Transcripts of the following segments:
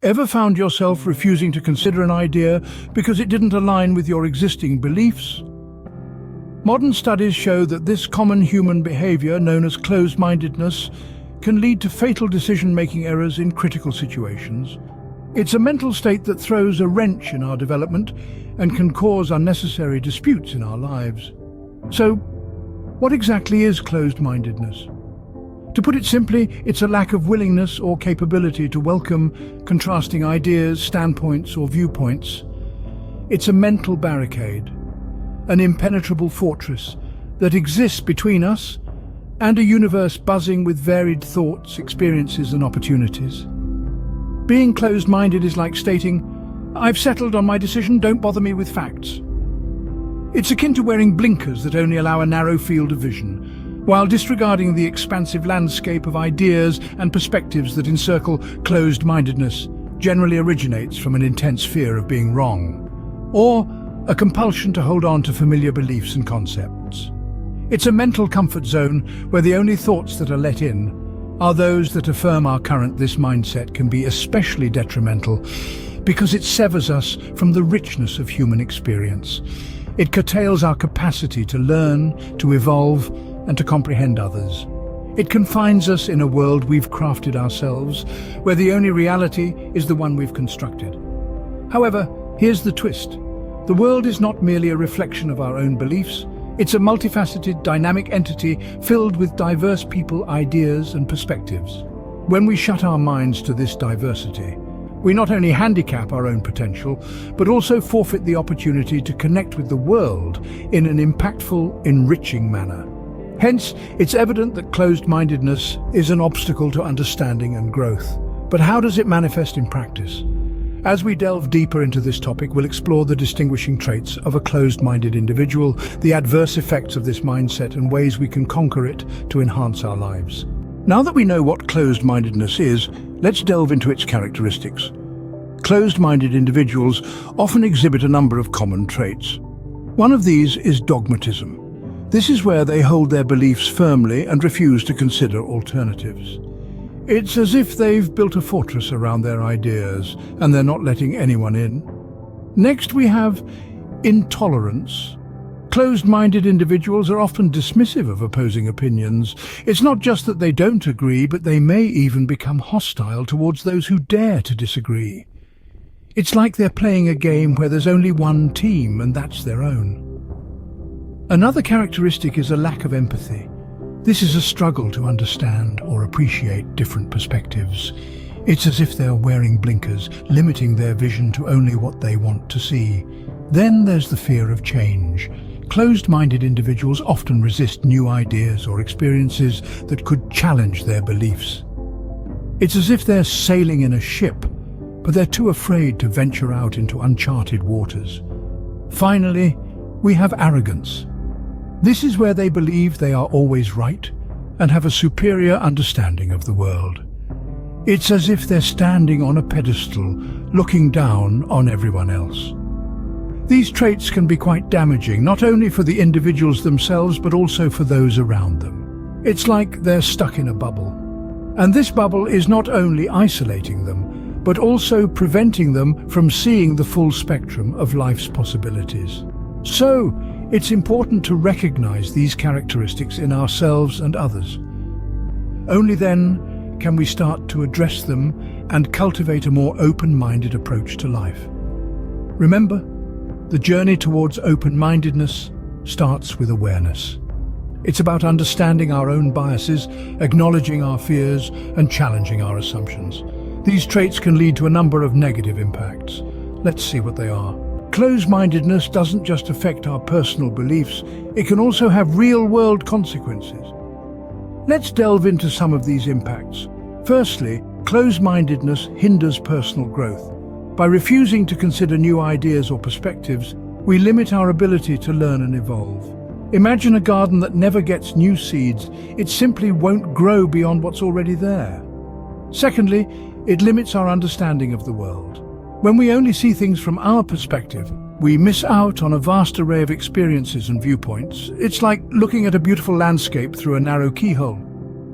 Ever found yourself refusing to consider an idea because it didn't align with your existing beliefs? Modern studies show that this common human behavior, known as closed-mindedness, can lead to fatal decision-making errors in critical situations. It's a mental state that throws a wrench in our development and can cause unnecessary disputes in our lives. So, what exactly is closed-mindedness? To put it simply, it's a lack of willingness or capability to welcome contrasting ideas, standpoints, or viewpoints. It's a mental barricade, an impenetrable fortress that exists between us and a universe buzzing with varied thoughts, experiences, and opportunities. Being closed-minded is like stating, "I've settled on my decision, don't bother me with facts." It's akin to wearing blinkers that only allow a narrow field of vision, while disregarding the expansive landscape of ideas and perspectives that encircle closed-mindedness generally originates from an intense fear of being wrong, or a compulsion to hold on to familiar beliefs and concepts. It's a mental comfort zone where the only thoughts that are let in are those that affirm our current. This mindset can be especially detrimental because it severs us from the richness of human experience. It curtails our capacity to learn, to evolve, and to comprehend others. It confines us in a world we've crafted ourselves, where the only reality is the one we've constructed. However, here's the twist. The world is not merely a reflection of our own beliefs. It's a multifaceted, dynamic entity filled with diverse people, ideas, and perspectives. When we shut our minds to this diversity, we not only handicap our own potential, but also forfeit the opportunity to connect with the world in an impactful, enriching manner. Hence, it's evident that closed-mindedness is an obstacle to understanding and growth. But how does it manifest in practice? As we delve deeper into this topic, we'll explore the distinguishing traits of a closed-minded individual, the adverse effects of this mindset, and ways we can conquer it to enhance our lives. Now that we know what closed-mindedness is, let's delve into its characteristics. Closed-minded individuals often exhibit a number of common traits. One of these is dogmatism. This is where they hold their beliefs firmly and refuse to consider alternatives. It's as if they've built a fortress around their ideas and they're not letting anyone in. Next, we have intolerance. Closed-minded individuals are often dismissive of opposing opinions. It's not just that they don't agree, but they may even become hostile towards those who dare to disagree. It's like they're playing a game where there's only one team, and that's their own. Another characteristic is a lack of empathy. This is a struggle to understand or appreciate different perspectives. It's as if they're wearing blinkers, limiting their vision to only what they want to see. Then there's the fear of change. Closed-minded individuals often resist new ideas or experiences that could challenge their beliefs. It's as if they're sailing in a ship, but they're too afraid to venture out into uncharted waters. Finally, we have arrogance. This is where they believe they are always right and have a superior understanding of the world. It's as if they're standing on a pedestal, looking down on everyone else. These traits can be quite damaging, not only for the individuals themselves, but also for those around them. It's like they're stuck in a bubble. And this bubble is not only isolating them, but also preventing them from seeing the full spectrum of life's possibilities. So, it's important to recognize these characteristics in ourselves and others. Only then can we start to address them and cultivate a more open-minded approach to life. Remember, the journey towards open-mindedness starts with awareness. It's about understanding our own biases, acknowledging our fears, and challenging our assumptions. These traits can lead to a number of negative impacts. Let's see what they are. Closed-mindedness doesn't just affect our personal beliefs, it can also have real-world consequences. Let's delve into some of these impacts. Firstly, closed-mindedness hinders personal growth. By refusing to consider new ideas or perspectives, we limit our ability to learn and evolve. Imagine a garden that never gets new seeds. It simply won't grow beyond what's already there. Secondly, it limits our understanding of the world. When we only see things from our perspective, we miss out on a vast array of experiences and viewpoints. It's like looking at a beautiful landscape through a narrow keyhole.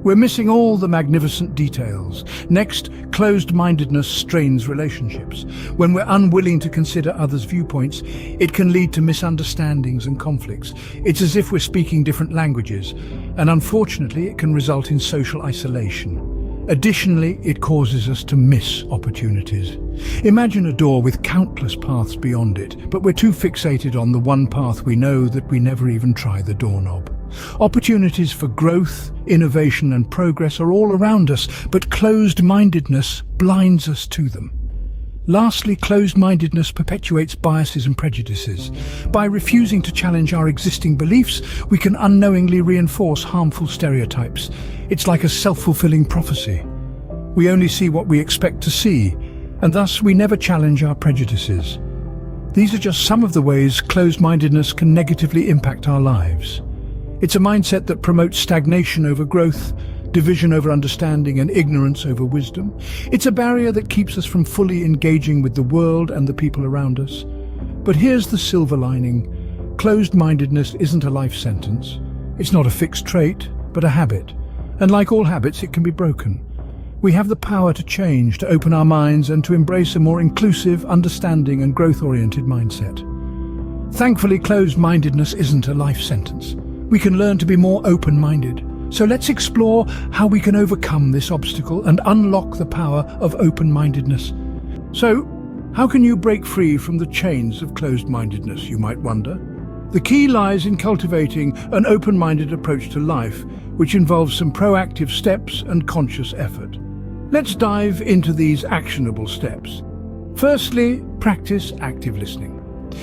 We're missing all the magnificent details. Next, closed-mindedness strains relationships. When we're unwilling to consider others' viewpoints, it can lead to misunderstandings and conflicts. It's as if we're speaking different languages, and unfortunately, it can result in social isolation. Additionally, it causes us to miss opportunities. Imagine a door with countless paths beyond it, but we're too fixated on the one path we know that we never even try the doorknob. Opportunities for growth, innovation and progress are all around us, but closed-mindedness blinds us to them. Lastly, closed-mindedness perpetuates biases and prejudices. By refusing to challenge our existing beliefs, we can unknowingly reinforce harmful stereotypes. It's like a self-fulfilling prophecy. We only see what we expect to see, and thus we never challenge our prejudices. These are just some of the ways closed-mindedness can negatively impact our lives. It's a mindset that promotes stagnation over growth, division over understanding, and ignorance over wisdom. It's a barrier that keeps us from fully engaging with the world and the people around us. But here's the silver lining. Closed-mindedness isn't a life sentence. It's not a fixed trait, but a habit. And like all habits, it can be broken. We have the power to change, to open our minds, and to embrace a more inclusive, understanding, and growth-oriented mindset. Thankfully, closed-mindedness isn't a life sentence. We can learn to be more open-minded. So let's explore how we can overcome this obstacle and unlock the power of open-mindedness. So, how can you break free from the chains of closed-mindedness, you might wonder? The key lies in cultivating an open-minded approach to life, which involves some proactive steps and conscious effort. Let's dive into these actionable steps. Firstly, practice active listening.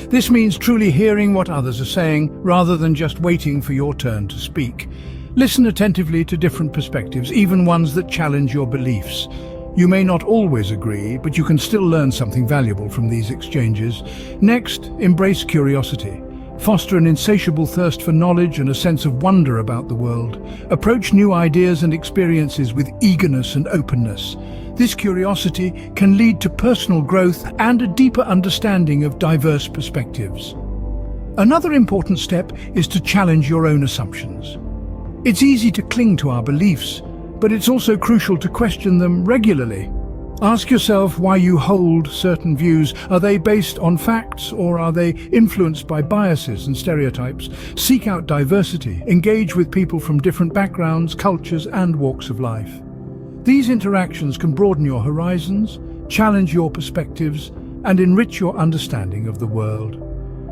This means truly hearing what others are saying, rather than just waiting for your turn to speak. Listen attentively to different perspectives, even ones that challenge your beliefs. You may not always agree, but you can still learn something valuable from these exchanges. Next, embrace curiosity. Foster an insatiable thirst for knowledge and a sense of wonder about the world. Approach new ideas and experiences with eagerness and openness. This curiosity can lead to personal growth and a deeper understanding of diverse perspectives. Another important step is to challenge your own assumptions. It's easy to cling to our beliefs, but it's also crucial to question them regularly. Ask yourself why you hold certain views. Are they based on facts, or are they influenced by biases and stereotypes? Seek out diversity. Engage with people from different backgrounds, cultures, and walks of life. These interactions can broaden your horizons, challenge your perspectives, and enrich your understanding of the world.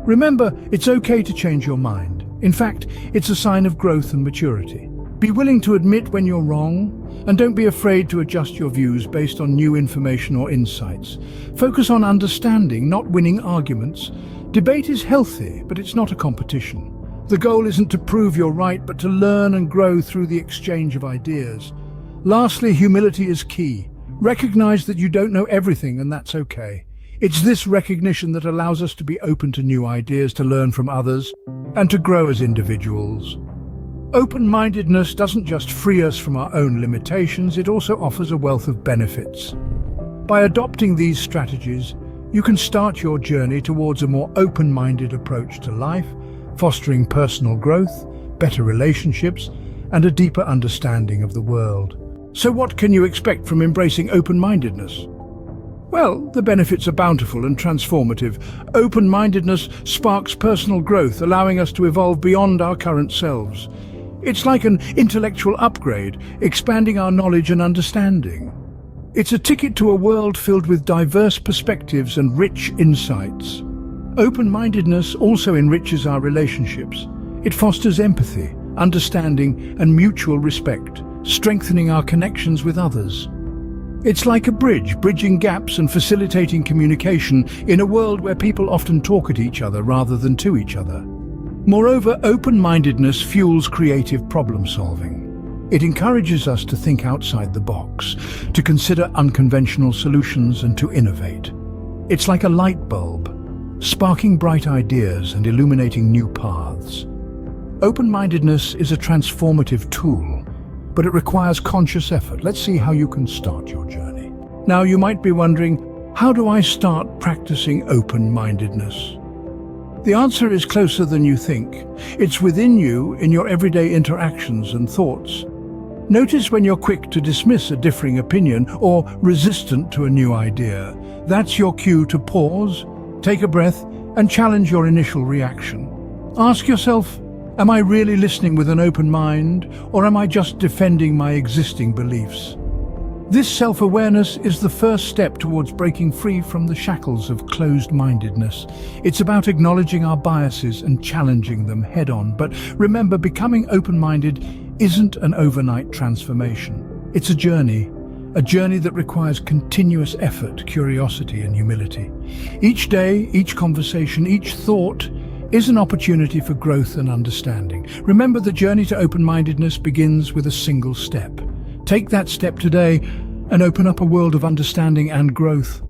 Remember, it's okay to change your mind. In fact, it's a sign of growth and maturity. Be willing to admit when you're wrong, and don't be afraid to adjust your views based on new information or insights. Focus on understanding, not winning arguments. Debate is healthy, but it's not a competition. The goal isn't to prove you're right, but to learn and grow through the exchange of ideas. Lastly, humility is key. Recognize that you don't know everything, and that's okay. It's this recognition that allows us to be open to new ideas, to learn from others, and to grow as individuals. Open-mindedness doesn't just free us from our own limitations, it also offers a wealth of benefits. By adopting these strategies, you can start your journey towards a more open-minded approach to life, fostering personal growth, better relationships, and a deeper understanding of the world. So what can you expect from embracing open-mindedness? Well, the benefits are bountiful and transformative. Open-mindedness sparks personal growth, allowing us to evolve beyond our current selves. It's like an intellectual upgrade, expanding our knowledge and understanding. It's a ticket to a world filled with diverse perspectives and rich insights. Open-mindedness also enriches our relationships. It fosters empathy, understanding, and mutual respect, strengthening our connections with others. It's like a bridge, bridging gaps and facilitating communication in a world where people often talk at each other rather than to each other. Moreover, open-mindedness fuels creative problem-solving. It encourages us to think outside the box, to consider unconventional solutions and to innovate. It's like a light bulb, sparking bright ideas and illuminating new paths. Open-mindedness is a transformative tool, but it requires conscious effort. Let's see how you can start your journey. Now, you might be wondering, how do I start practicing open-mindedness? The answer is closer than you think. It's within you, in your everyday interactions and thoughts. Notice when you're quick to dismiss a differing opinion or resistant to a new idea. That's your cue to pause, take a breath, and challenge your initial reaction. Ask yourself, am I really listening with an open mind, or am I just defending my existing beliefs? This self-awareness is the first step towards breaking free from the shackles of closed-mindedness. It's about acknowledging our biases and challenging them head-on. But remember, becoming open-minded isn't an overnight transformation. It's a journey that requires continuous effort, curiosity, and humility. Each day, each conversation, each thought is an opportunity for growth and understanding. Remember, the journey to open-mindedness begins with a single step. Take that step today and open up a world of understanding and growth.